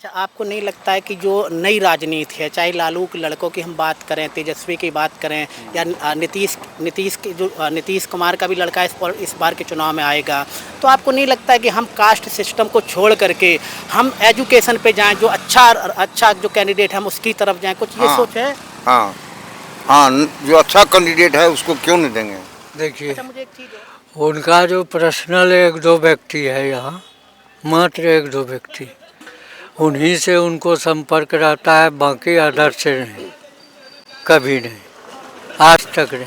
अच्छा, आपको नहीं लगता है कि जो नई राजनीति है, चाहे लालू के लड़कों की हम बात करें, तेजस्वी की बात करें, या नीतीश कुमार का भी लड़का इस बार के चुनाव में आएगा, तो आपको नहीं लगता है कि हम कास्ट सिस्टम को छोड़ करके हम एजुकेशन पे जाएं, जो अच्छा जो कैंडिडेट है हम उसकी तरफ जाएं, कुछ ये सोच है? हाँ हाँ, जो अच्छा कैंडिडेट है उसको क्यों नहीं देंगे। देखिए, अच्छा, मुझे एक चीज़ उनका जो पर्सनल एक दो व्यक्ति है यहाँ, मात्र एक दो व्यक्ति, उन्हीं से उनको संपर्क रहता है, बाकी अदर से नहीं, कभी नहीं, आज तक नहीं।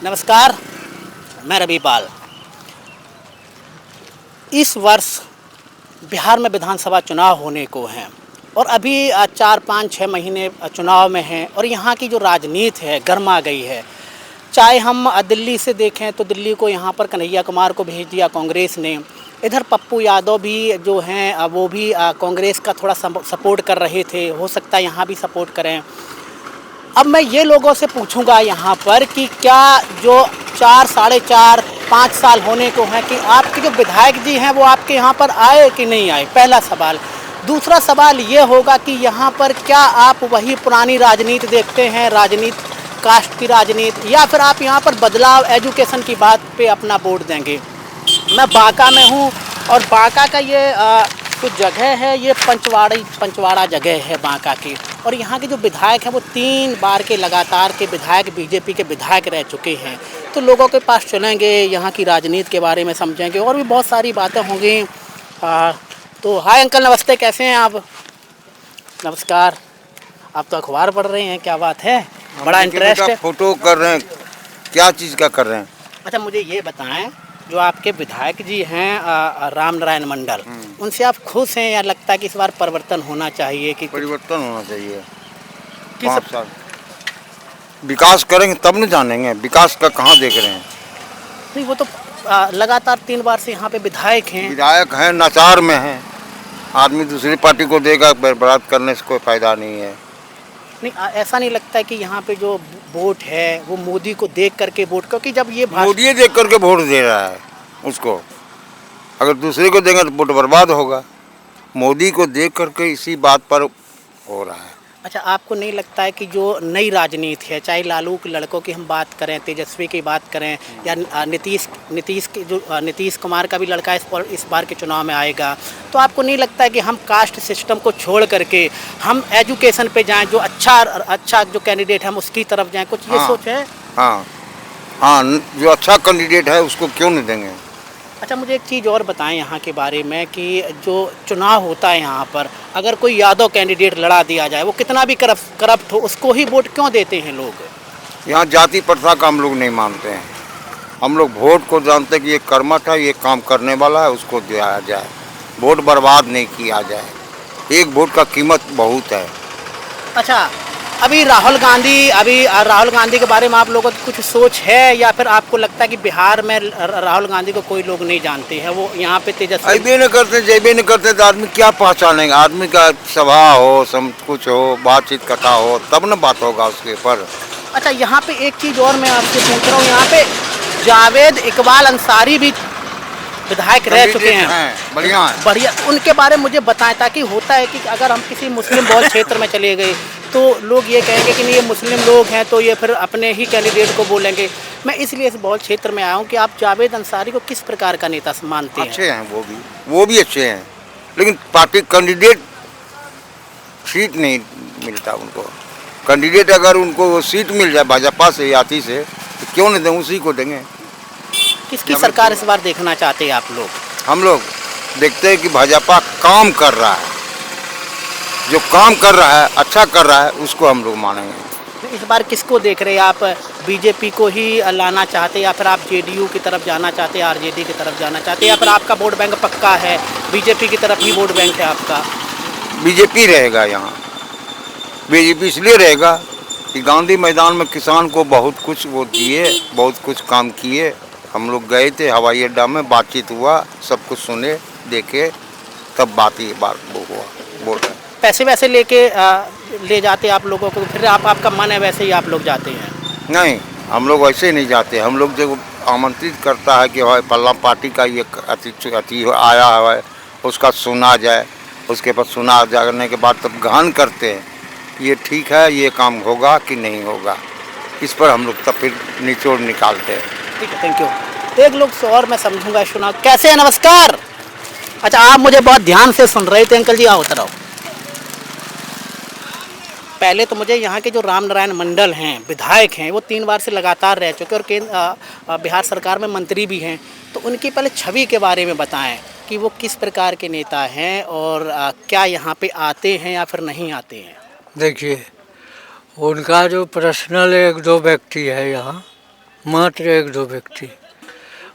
नमस्कार, मैं रवि पाल। इस वर्ष बिहार में विधानसभा चुनाव होने को हैं और अभी 4-5-6 महीने चुनाव में हैं और यहाँ की जो राजनीति है गर्मा गई है। चाहे हम दिल्ली से देखें तो दिल्ली को यहाँ पर कन्हैया कुमार को भेज दिया कांग्रेस ने, इधर पप्पू यादव भी जो हैं वो भी कांग्रेस का थोड़ा सपोर्ट कर रहे थे, हो सकता है यहाँ भी सपोर्ट करें। अब मैं ये लोगों से पूछूंगा यहाँ पर कि क्या जो 4, 4.5, 5 साल होने को हैं कि आपके जो विधायक जी हैं वो आपके यहाँ पर आए कि नहीं आए, पहला सवाल। दूसरा सवाल ये होगा कि यहाँ पर क्या आप वही पुरानी राजनीति देखते हैं, राजनीति कास्ट की राजनीति, या फिर आप यहाँ पर बदलाव एजुकेशन की बात पे अपना वोट देंगे। मैं बांका में हूँ और बांका का ये जो जगह है ये पंचवाड़ा जगह है बांका की, और यहाँ के जो विधायक हैं वो 3 बार के लगातार के विधायक बीजेपी के विधायक रह चुके हैं। तो लोगों के पास चलेंगे, यहाँ की राजनीति के बारे में समझेंगे और भी बहुत सारी बातें होंगी। तो हाय अंकल, नमस्ते, कैसे हैं आप? नमस्कार। आप तो अखबार पढ़ रहे हैं, क्या बात है, बड़ा इंटरेस्ट है। फोटो कर रहे हैं, क्या चीज़ का कर रहे हैं? अच्छा, मुझे ये बताएं, जो आपके विधायक जी हैं राम नारायण मंडल, उनसे आप खुश हैं या लगता है कि इस बार परिवर्तन होना चाहिए? कि परिवर्तन होना चाहिए। किस 5 साल विकास करेंगे तब न जानेंगे विकास का कहाँ देख रहे हैं। नहीं, वो तो लगातार 3 बार से यहाँ पे विधायक हैं। विधायक हैं, नाचार में हैं, आदमी दूसरी पार्टी को देगा, बर्बाद करने से कोई फायदा नहीं है। नहीं, ऐसा नहीं लगता है कि यहाँ पे जो वोट है वो मोदी को देख करके वोट, क्योंकि जब ये मोदी देख करके वोट दे रहा है उसको, अगर दूसरे को देंगे तो वोट बर्बाद होगा। मोदी को देख करके इसी बात पर हो रहा है। अच्छा, आपको नहीं लगता है कि जो नई राजनीति है, चाहे लालू के लड़कों की हम बात करें, तेजस्वी की बात करें, या नीतीश कुमार का भी लड़का इस बार के चुनाव में आएगा, तो आपको नहीं लगता है कि हम कास्ट सिस्टम को छोड़ करके हम एजुकेशन पे जाएं, जो अच्छा जो कैंडिडेट है हम उसकी तरफ जाएं, कुछ ये सोच है? हाँ हाँ, जो अच्छा कैंडिडेट है उसको क्यों नहीं देंगे। अच्छा, मुझे एक चीज़ और बताएं यहाँ के बारे में कि जो चुनाव होता है यहाँ पर, अगर कोई यादव कैंडिडेट लड़ा दिया जाए, वो कितना भी करप्ट हो, उसको ही वोट क्यों देते हैं लोग? यहाँ जाति प्रथा का हम लोग नहीं मानते हैं। हम लोग वोट को जानते हैं कि ये कर्मठ है, ये काम करने वाला है, उसको दिया जाए, वोट बर्बाद नहीं किया जाए। एक वोट का कीमत बहुत है। अच्छा, अभी राहुल गांधी के बारे में आप लोगों को कुछ सोच है, या फिर आपको लगता है कि बिहार में राहुल गांधी को कोई लोग नहीं जानते हैं, वो यहाँ पे तेजस्वी अबे न करते, जैबे न करते तो आदमी क्या पहचानेगा। आदमी का सभा हो, सब कुछ हो, बातचीत कथा हो, तब न बात होगा उसके ऊपर। अच्छा, यहाँ पे एक चीज़ और मैं आपसे पूछ रहा हूँ, यहाँ पे जावेद इकबाल अंसारी भी विधायक रह चुके हैं, बढ़िया, उनके बारे में मुझे बताएं, ताकि होता है कि अगर हम किसी मुस्लिम बहुल क्षेत्र में चले गए तो लोग ये कहेंगे कि नहीं, ये मुस्लिम लोग हैं, तो ये फिर अपने ही कैंडिडेट को बोलेंगे। मैं इसलिए इस बहुल क्षेत्र में आया हूँ कि आप जावेद अंसारी को किस प्रकार का नेता मानते हैं? अच्छे हैं, वो भी अच्छे हैं, लेकिन पार्टी कैंडिडेट सीट नहीं मिलता उनको। कैंडिडेट अगर उनको वो सीट मिल जाए भाजपा से या से, तो क्यों नहीं दें, उसी को देंगे। किसकी सरकार इस बार देखना चाहते हैं आप लोग? हम लोग देखते हैं कि भाजपा काम कर रहा है, जो काम कर रहा है, अच्छा कर रहा है, उसको हम लोग मानेंगे। इस बार किसको देख रहे हैं आप? बीजेपी को ही लाना चाहते हैं, या फिर आप जेडीयू की तरफ जाना चाहते हैं, आरजेडी की तरफ जाना चाहते हैं, या फिर आपका वोट बैंक पक्का है बीजेपी की तरफ ही वोट बैंक है आपका? बीजेपी रहेगा यहाँ। बीजेपी इसलिए रहेगा कि गांधी मैदान में किसान को बहुत कुछ वो दिए, बहुत कुछ काम किए। हम लोग गए थे हवाई अड्डा में, बातचीत हुआ, सब कुछ सुने, देखे, तब बात वो हुआ, बोल रहे। पैसे वैसे लेके ले जाते आप लोगों को, फिर आपका मन है वैसे ही आप लोग जाते हैं? नहीं, हम लोग वैसे नहीं जाते। हम लोग जो आमंत्रित करता है कि भाई फल्ला पार्टी का ये अति आया है, उसका सुना जाए, उसके बाद सुना जाने के बाद तब गहन करते हैं ये ठीक है, ये काम होगा कि नहीं होगा, इस पर हम लोग तब फिर निचोड़ निकालते हैं। ठीक है, थैंक यू। एक लोग से और मैं समझूंगा, सुना कैसे है, नमस्कार। अच्छा, आप मुझे बहुत ध्यान से सुन रहे थे अंकल जी, आओ उतर आओ। पहले तो मुझे यहाँ के जो राम नारायण मंडल हैं, विधायक हैं, वो 3 बार से लगातार रह चुके और केंद्र बिहार सरकार में मंत्री भी हैं, तो उनकी पहले छवि के बारे में बताएं कि वो किस प्रकार के नेता हैं और क्या यहाँ पे आते हैं या फिर नहीं आते हैं। देखिए, उनका जो पर्सनल 1-2 व्यक्ति है यहाँ, मात्र 1-2 व्यक्ति,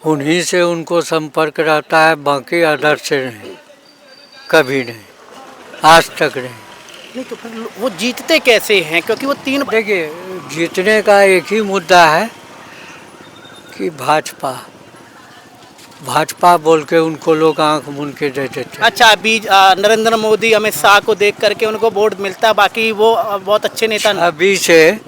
उन्हीं से उनको संपर्क रहता है, बाकी अदर से नहीं, कभी नहीं, आज तक नहीं। नहीं तो फिर वो जीतते कैसे हैं, क्योंकि वो 3 देखिए, जीतने का एक ही मुद्दा है कि भाजपा बोल के उनको लोग आंख मूंद के दे देते हैं। अच्छा, बीज नरेंद्र मोदी अमित शाह को देख करके उनको वोट मिलता है, बाकी वो बहुत अच्छे नेता अभी से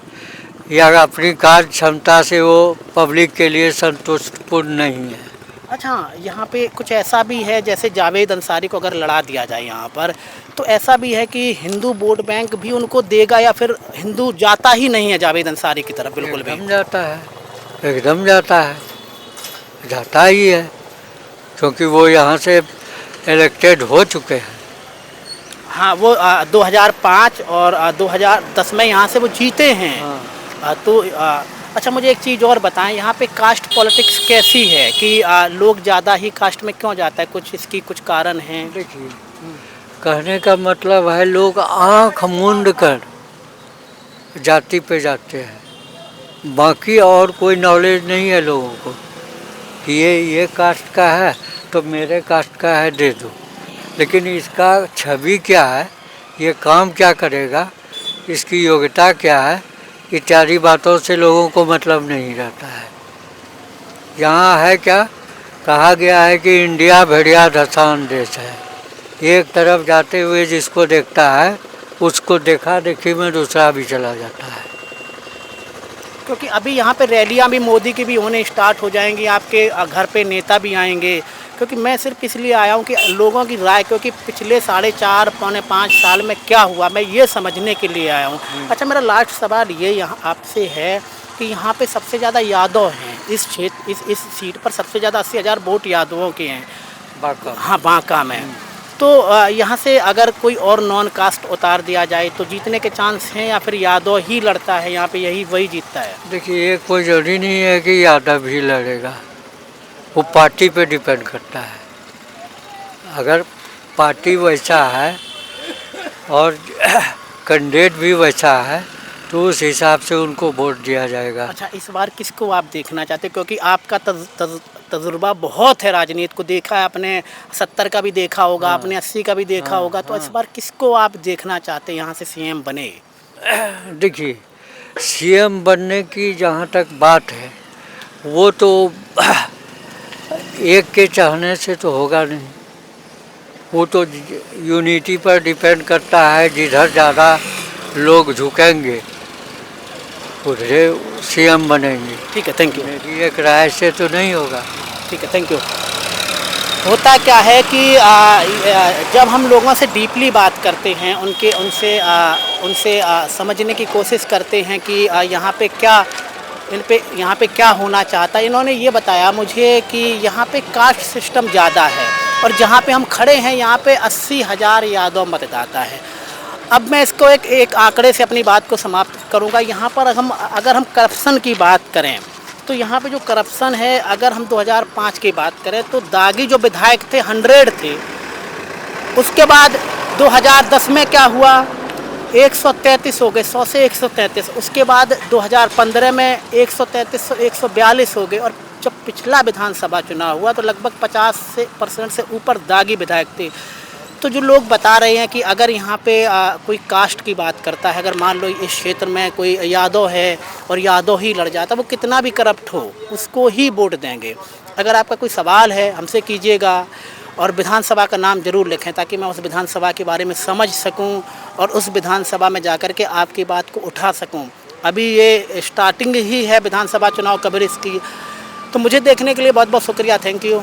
या अपनी कार्य क्षमता से वो पब्लिक के लिए संतुष्टपूर्ण नहीं है। अच्छा, यहाँ पे कुछ ऐसा भी है, जैसे जावेद अंसारी को अगर लड़ा दिया जाए यहाँ पर, तो ऐसा भी है कि हिंदू वोट बैंक भी उनको देगा या फिर हिंदू जाता ही नहीं है जावेद अंसारी की तरफ? बिल्कुल भी एकदम जाता है, एकदम जाता है, जाता ही है, क्योंकि वो यहाँ से इलेक्टेड हो चुके हैं। हाँ, वो 2005 और 2010 में यहाँ से वो जीते हैं। हाँ। तो अच्छा, मुझे एक चीज़ और बताएं, यहाँ पे कास्ट पॉलिटिक्स कैसी है कि लोग ज़्यादा ही कास्ट में क्यों जाता है, कुछ इसकी कुछ कारण हैं? देखिए, कहने का मतलब है लोग आँख मूंद कर जाति पे जाते हैं, बाकी और कोई नॉलेज नहीं है लोगों को कि ये कास्ट का है तो मेरे कास्ट का है दे दो, लेकिन इसका छवि क्या है, ये काम क्या करेगा, इसकी योग्यता क्या है, इत्यादि बातों से लोगों को मतलब नहीं रहता है। यहाँ है क्या, कहा गया है कि इंडिया भेड़िया धसान देश है, एक तरफ जाते हुए जिसको देखता है उसको देखा देखी में दूसरा भी चला जाता है। क्योंकि अभी यहाँ पे रैलियाँ भी मोदी की भी होने स्टार्ट हो जाएंगी, आपके घर पे नेता भी आएंगे, क्योंकि मैं सिर्फ इसलिए आया हूँ कि लोगों की राय, क्योंकि पिछले 4.5 पौने 5 साल में क्या हुआ मैं ये समझने के लिए आया हूँ। अच्छा, मेरा लास्ट सवाल ये यहाँ आपसे है कि यहाँ पे सबसे ज़्यादा यादव हैं इस क्षेत्र, इस सीट पर सबसे ज़्यादा 80,000 वोट यादवों के हैं बांका। हाँ, बांका में। तो यहाँ से अगर कोई और नॉन कास्ट उतार दिया जाए तो जीतने के चांस हैं या फिर यादव ही लड़ता है यहाँ पे, यही वही जीतता है? देखिए, ये कोई जरूरी नहीं है कि यादव ही लड़ेगा, वो पार्टी पे डिपेंड करता है। अगर पार्टी वैसा है और कैंडिडेट भी वैसा है तो उस हिसाब से उनको वोट दिया जाएगा। अच्छा, इस बार किसको आप देखना चाहते हैं, क्योंकि आपका तजुर्बा बहुत है, राजनीति को देखा है आपने, 70 का भी देखा होगा, आपने 80 का भी देखा होगा, तो इस बार किसको आप देखना चाहते हैं यहाँ से सीएम बने? देखिए, सीएम बनने की जहाँ तक बात है वो तो एक के चाहने से तो होगा नहीं, वो तो यूनिटी पर डिपेंड करता है, जिधर ज़्यादा लोग झुकेंगे उधर सीएम बनेंगे। ठीक है, थैंक यू। मेरी एक राय से तो नहीं होगा। ठीक है, थैंक यू। होता क्या है कि जब हम लोगों से डीपली बात करते हैं, उनसे समझने की कोशिश करते हैं कि यहाँ पे क्या होना चाहता है, इन्होंने ये बताया मुझे कि यहाँ पे कास्ट सिस्टम ज़्यादा है और जहाँ पे हम खड़े हैं यहाँ पे 80,000 यादव मतदाता है। अब मैं इसको एक आंकड़े से अपनी बात को समाप्त करूँगा। यहाँ पर अगर हम करप्शन की बात करें तो यहाँ पे जो करप्शन है, अगर हम 2005 की बात करें तो दागी जो विधायक थे 100 थे, उसके बाद 2010 में क्या हुआ, 133 हो गए, 100 से 133, उसके बाद 2015 में 133 142 हो गए, और जब पिछला विधानसभा चुनाव हुआ तो लगभग 50% से ऊपर दागी विधायक थे। तो जो लोग बता रहे हैं कि अगर यहाँ पे कोई कास्ट की बात करता है, अगर मान लो इस क्षेत्र में कोई यादव है और यादव ही लड़ जाता, वो कितना भी करप्ट हो उसको ही वोट देंगे। अगर आपका कोई सवाल है हमसे कीजिएगा, और विधानसभा का नाम ज़रूर लिखें ताकि मैं उस विधानसभा के बारे में समझ सकूं और उस विधानसभा में जाकर के आपकी बात को उठा सकूं। अभी ये स्टार्टिंग ही है विधानसभा चुनाव कवरेज की, तो मुझे देखने के लिए बहुत बहुत शुक्रिया, थैंक यू।